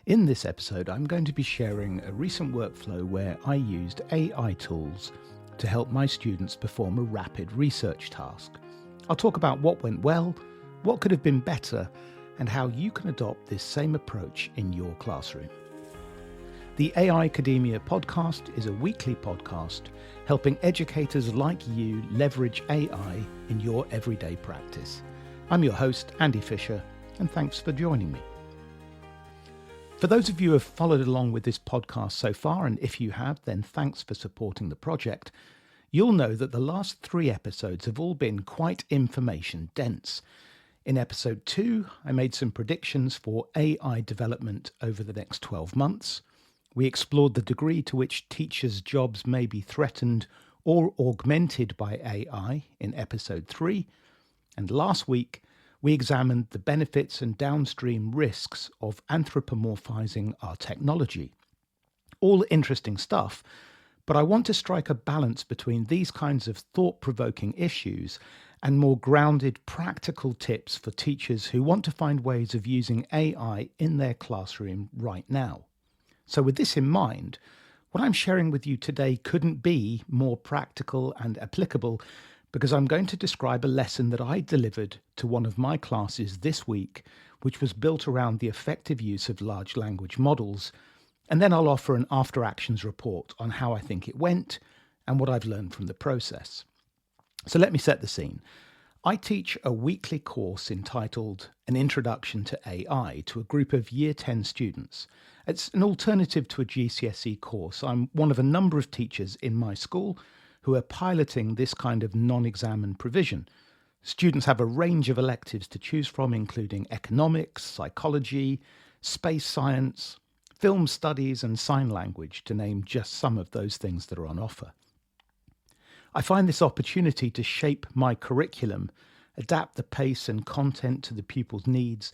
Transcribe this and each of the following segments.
In this episode, I'm going to be sharing a recent workflow where I used AI tools to help my students perform a rapid research task. I'll talk about what went well, what could have been better, and how you can adopt this same approach in your classroom. The AI Academia podcast is a weekly podcast helping educators like you leverage AI in your everyday practice. I'm your host, Andy Fisher, and thanks for joining me. For those of you who have followed along with this podcast so far, and if you have, then thanks for supporting the project, you'll know that the last 3 episodes have all been quite information dense. In episode 2, I made some predictions for AI development over the next 12 months. We explored the degree to which teachers' jobs may be threatened or augmented by AI in episode 3. And last week, we examined the benefits and downstream risks of anthropomorphizing our technology. All interesting stuff, but I want to strike a balance between these kinds of thought-provoking issues and more grounded practical tips for teachers who want to find ways of using AI in their classroom right now. So with this in mind, what I'm sharing with you today couldn't be more practical and applicable, because I'm going to describe a lesson that I delivered to one of my classes this week, which was built around the effective use of large language models. And then I'll offer an after actions report on how I think it went and what I've learned from the process. So let me set the scene. I teach a weekly course entitled An Introduction to AI to a group of Year 10 students. It's an alternative to a GCSE course. I'm one of a number of teachers in my school who are piloting this kind of non-examined provision. Students have a range of electives to choose from, including economics, psychology, space science, film studies, and sign language, to name just some of those things that are on offer. I find this opportunity to shape my curriculum, adapt the pace and content to the pupils' needs,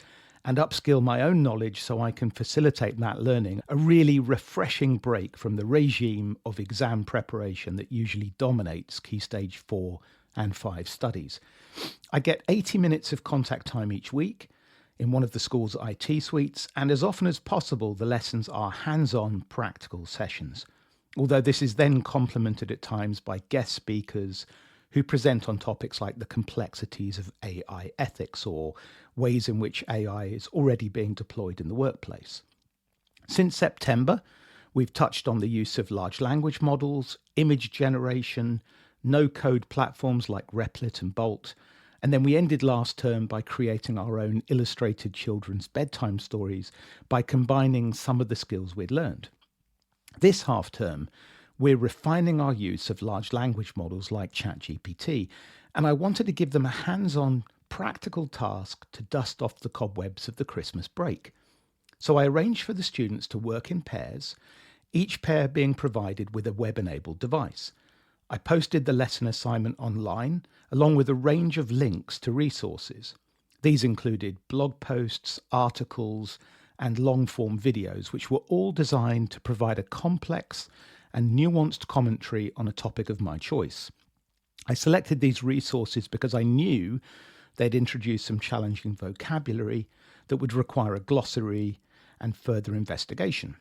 and upskill my own knowledge so I can facilitate that learning, a really refreshing break from the regime of exam preparation that usually dominates Key Stage 4 and 5 studies. I get 80 minutes of contact time each week in one of the school's IT suites, and as often as possible, the lessons are hands-on practical sessions, although this is then complemented at times by guest speakers who present on topics like the complexities of AI ethics or ways in which AI is already being deployed in the workplace. Since September, we've touched on the use of large language models, image generation, no-code platforms like Replit and Bolt, and then we ended last term by creating our own illustrated children's bedtime stories by combining some of the skills we'd learned. This half term, we're refining our use of large language models like ChatGPT, and I wanted to give them a hands-on, practical task to dust off the cobwebs of the Christmas break. So I arranged for the students to work in pairs, each pair being provided with a web-enabled device. I posted the lesson assignment online, along with a range of links to resources. These included blog posts, articles, and long-form videos, which were all designed to provide a complex and nuanced commentary on a topic of my choice. I selected these resources because I knew they'd introduce some challenging vocabulary that would require a glossary and further investigation.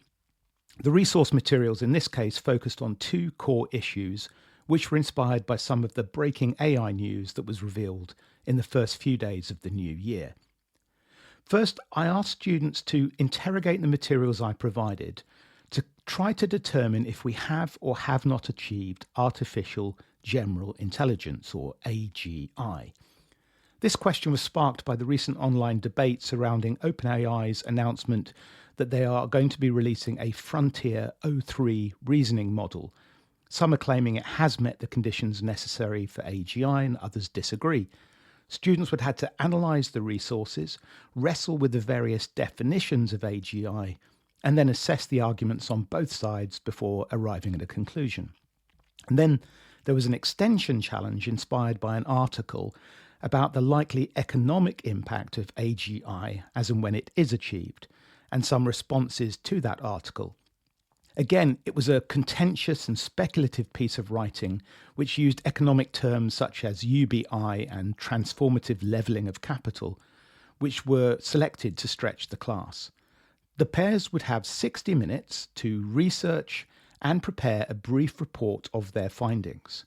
The resource materials in this case focused on 2 core issues, which were inspired by some of the breaking AI news that was revealed in the first few days of the new year. First, I asked students to interrogate the materials I provided to try to determine if we have or have not achieved artificial general intelligence, or AGI. This question was sparked by the recent online debate surrounding OpenAI's announcement that they are going to be releasing a Frontier O3 reasoning model. Some are claiming it has met the conditions necessary for AGI, and others disagree. Students would have to analyse the resources, wrestle with the various definitions of AGI, and then assess the arguments on both sides before arriving at a conclusion. And then there was an extension challenge inspired by an article about the likely economic impact of AGI as and when it is achieved, and some responses to that article. Again, it was a contentious and speculative piece of writing which used economic terms such as UBI and transformative levelling of capital, which were selected to stretch the class. The pairs would have 60 minutes to research and prepare a brief report of their findings.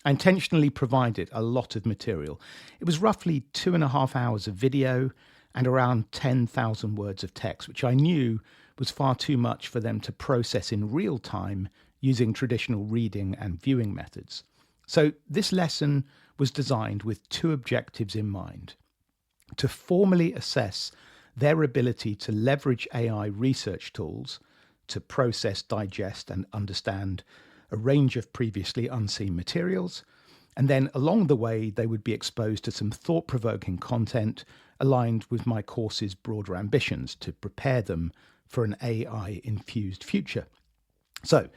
I intentionally provided a lot of material. It was roughly 2.5 hours of video and around 10,000 words of text, which I knew was far too much for them to process in real time using traditional reading and viewing methods. So this lesson was designed with two objectives in mind: to formally assess their ability to leverage AI research tools to process, digest, and understand a range of previously unseen materials. And then along the way, they would be exposed to some thought-provoking content aligned with my course's broader ambitions to prepare them for an AI-infused future. So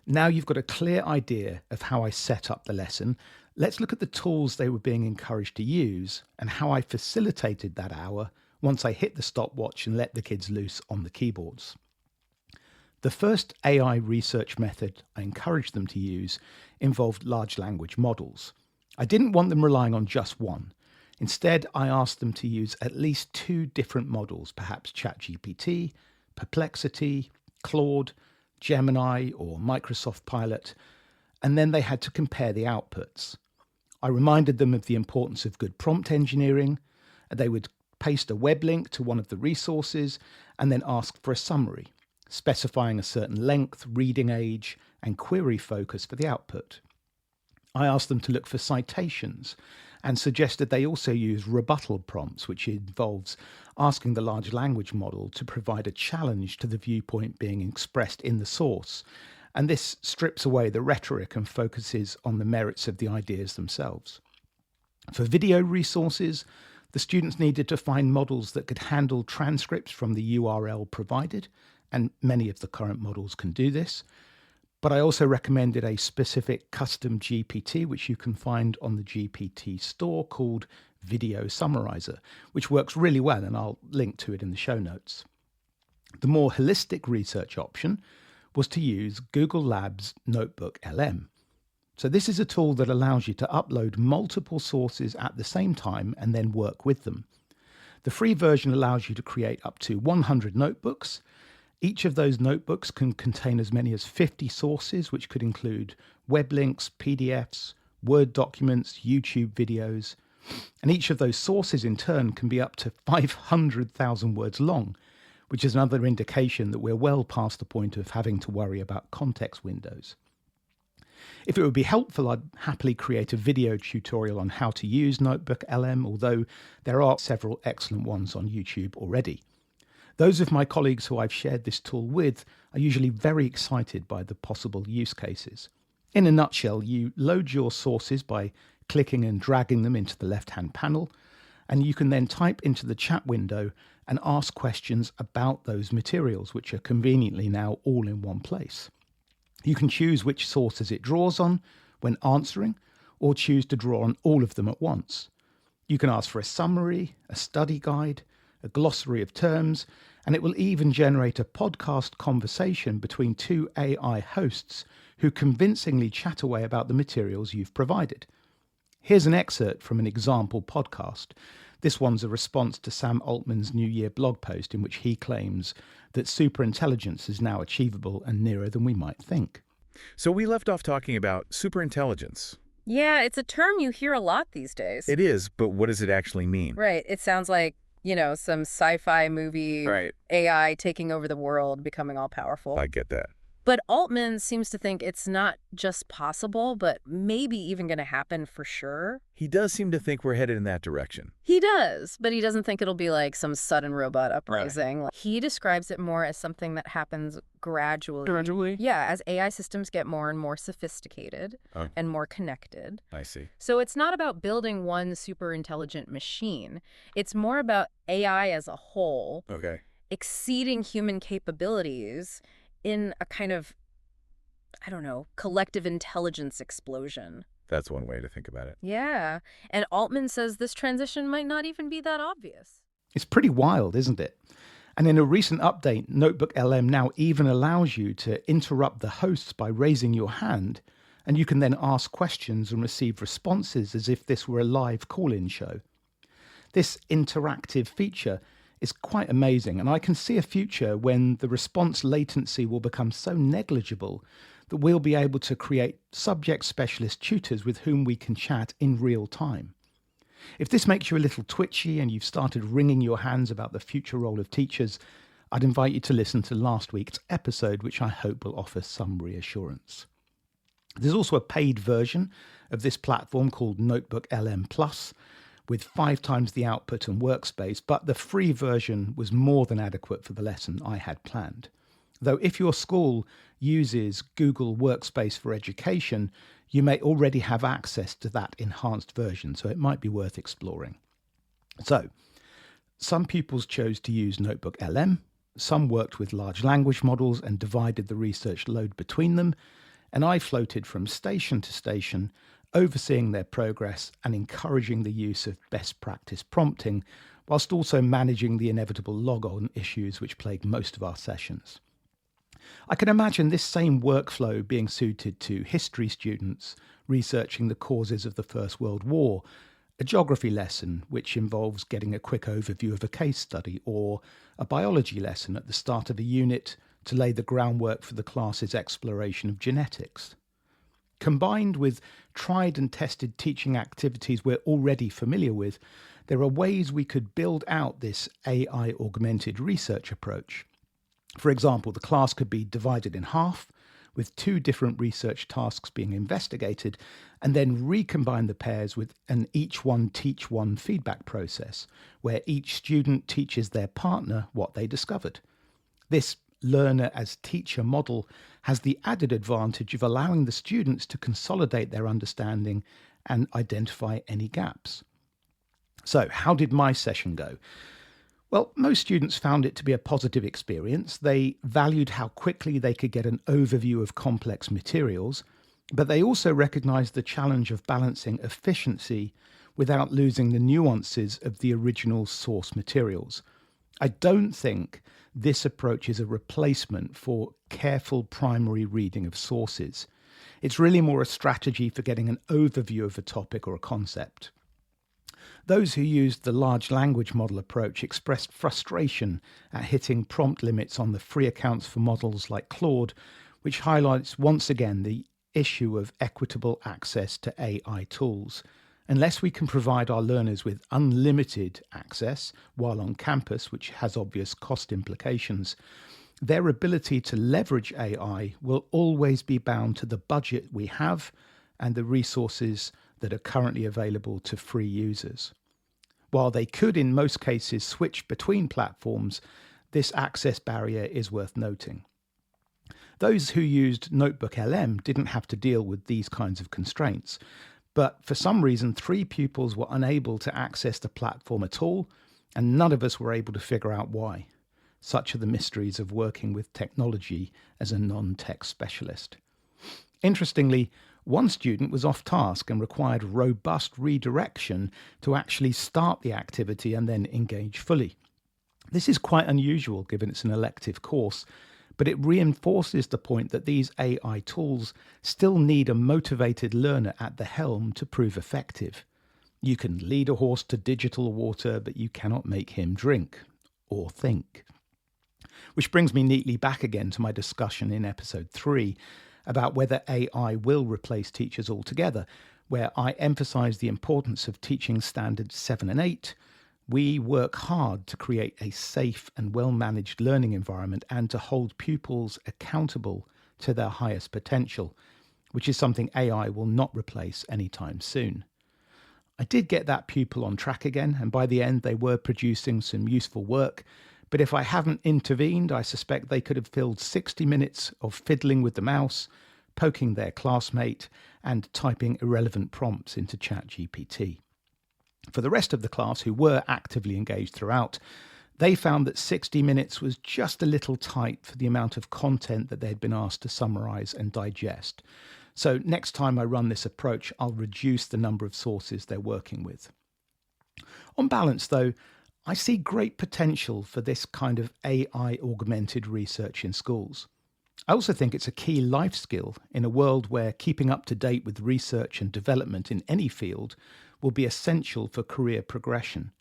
now you've got a clear idea of how I set up the lesson. Let's look at the tools they were being encouraged to use and how I facilitated that hour once I hit the stopwatch and let the kids loose on the keyboards. The first AI research method I encouraged them to use involved large language models. I didn't want them relying on just one. Instead, I asked them to use at least two different models, perhaps ChatGPT, Perplexity, Claude, Gemini, or Microsoft Pilot, and then they had to compare the outputs. I reminded them of the importance of good prompt engineering. They would paste a web link to one of the resources and then ask for a summary, specifying a certain length, reading age, and query focus for the output. I asked them to look for citations and suggested they also use rebuttal prompts, which involves asking the large language model to provide a challenge to the viewpoint being expressed in the source. And this strips away the rhetoric and focuses on the merits of the ideas themselves. For video resources, the students needed to find models that could handle transcripts from the URL provided, and many of the current models can do this. But I also recommended a specific custom GPT, which you can find on the GPT store, called Video Summarizer, which works really well, and I'll link to it in the show notes. The more holistic research option was to use Google Labs NotebookLM. So this is a tool that allows you to upload multiple sources at the same time and then work with them. The free version allows you to create up to 100 notebooks. Each of those notebooks can contain as many as 50 sources, which could include web links, PDFs, Word documents, YouTube videos. And each of those sources in turn can be up to 500,000 words long, which is another indication that we're well past the point of having to worry about context windows. If it would be helpful, I'd happily create a video tutorial on how to use NotebookLM, although there are several excellent ones on YouTube already. Those of my colleagues who I've shared this tool with are usually very excited by the possible use cases. In a nutshell, you load your sources by clicking and dragging them into the left-hand panel, and you can then type into the chat window and ask questions about those materials, which are conveniently now all in one place. You can choose which sources it draws on when answering, or choose to draw on all of them at once. You can ask for a summary, a study guide, a glossary of terms, and it will even generate a podcast conversation between two AI hosts who convincingly chat away about the materials you've provided. Here's an excerpt from an example podcast. This one's a response to Sam Altman's New Year blog post in which he claims that superintelligence is now achievable and nearer than we might think. So we left off talking about superintelligence. Yeah, it's a term you hear a lot these days. It is, but what does it actually mean? Right. It sounds like, some sci-fi movie, Right. AI taking over the world, becoming all powerful. I get that. But Altman seems to think it's not just possible, but maybe even going to happen for sure. He does seem to think we're headed in that direction. He does, but he doesn't think it'll be like some sudden robot uprising. Right. He describes it more as something that happens gradually. Gradually? Yeah, as AI systems get more and more sophisticated and more connected. I see. So it's not about building one super intelligent machine. It's more about AI as a whole exceeding human capabilities in a kind of, collective intelligence explosion. That's one way to think about it. Yeah. And Altman says this transition might not even be that obvious. It's pretty wild, isn't it? And in a recent update, NotebookLM now even allows you to interrupt the hosts by raising your hand, and you can then ask questions and receive responses as if this were a live call-in show. This interactive feature is quite amazing, and I can see a future when the response latency will become so negligible that we'll be able to create subject specialist tutors with whom we can chat in real time. If this makes you a little twitchy and you've started wringing your hands about the future role of teachers, I'd invite you to listen to last week's episode, which I hope will offer some reassurance. There's also a paid version of this platform called NotebookLM Plus, with 5 times the output and workspace, but the free version was more than adequate for the lesson I had planned. Though if your school uses Google Workspace for Education, you may already have access to that enhanced version, so it might be worth exploring. So, some pupils chose to use NotebookLM, some worked with large language models and divided the research load between them, and I floated from station to station, overseeing their progress and encouraging the use of best practice prompting, whilst also managing the inevitable log-on issues which plague most of our sessions. I can imagine this same workflow being suited to history students researching the causes of the First World War, a geography lesson which involves getting a quick overview of a case study, or a biology lesson at the start of a unit to lay the groundwork for the class's exploration of genetics. Combined with tried and tested teaching activities we're already familiar with, there are ways we could build out this AI-augmented research approach. For example, the class could be divided in half, with 2 different research tasks being investigated, and then recombine the pairs with an each one teach one feedback process, where each student teaches their partner what they discovered. This learner as teacher model has the added advantage of allowing the students to consolidate their understanding and identify any gaps. So, how did my session go? Well, most students found it to be a positive experience. They valued how quickly they could get an overview of complex materials, but they also recognised the challenge of balancing efficiency without losing the nuances of the original source materials. I don't think this approach is a replacement for careful primary reading of sources. It's really more a strategy for getting an overview of a topic or a concept. Those who used the large language model approach expressed frustration at hitting prompt limits on the free accounts for models like Claude, which highlights once again the issue of equitable access to AI tools. Unless we can provide our learners with unlimited access while on campus, which has obvious cost implications, their ability to leverage AI will always be bound to the budget we have and the resources that are currently available to free users. While they could in most cases switch between platforms, this access barrier is worth noting. Those who used NotebookLM didn't have to deal with these kinds of constraints, but for some reason 3 pupils were unable to access the platform at all, and none of us were able to figure out why. Such are the mysteries of working with technology as a non-tech specialist. Interestingly, one student was off task and required robust redirection to actually start the activity and then engage fully. This is quite unusual given it's an elective course, but it reinforces the point that these AI tools still need a motivated learner at the helm to prove effective. You can lead a horse to digital water, but you cannot make him drink or think. Which brings me neatly back again to my discussion in episode 3 about whether AI will replace teachers altogether, where I emphasize the importance of teaching standards 7 and 8. We work hard to create a safe and well-managed learning environment and to hold pupils accountable to their highest potential, which is something AI will not replace anytime soon. I did get that pupil on track again, and by the end they were producing some useful work, but if I hadn't intervened, I suspect they could have filled 60 minutes of fiddling with the mouse, poking their classmate, and typing irrelevant prompts into ChatGPT. For the rest of the class, who were actively engaged throughout, they found that 60 minutes was just a little tight for the amount of content that they'd been asked to summarize and digest. So next time I run this approach, I'll reduce the number of sources they're working with. On balance, though, I see great potential for this kind of AI-augmented research in schools. I also think it's a key life skill in a world where keeping up to date with research and development in any field will be essential for career progression.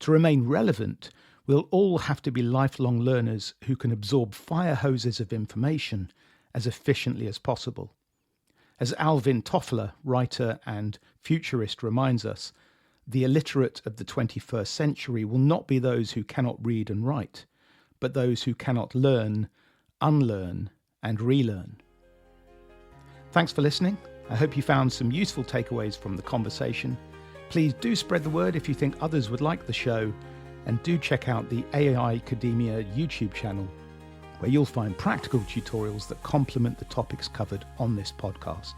To remain relevant, We'll all have to be lifelong learners who can absorb fire hoses of information as efficiently as possible. As Alvin Toffler, writer and futurist, reminds us, the illiterate of the 21st century will not be those who cannot read and write, but those who cannot learn, unlearn, and relearn. Thanks for listening. I hope you found some useful takeaways from the conversation. Please do spread the word if you think others would like the show, and do check out the AI Academia YouTube channel, where you'll find practical tutorials that complement the topics covered on this podcast.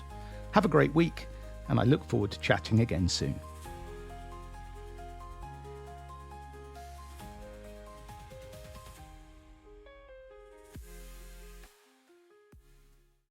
Have a great week, and I look forward to chatting again soon.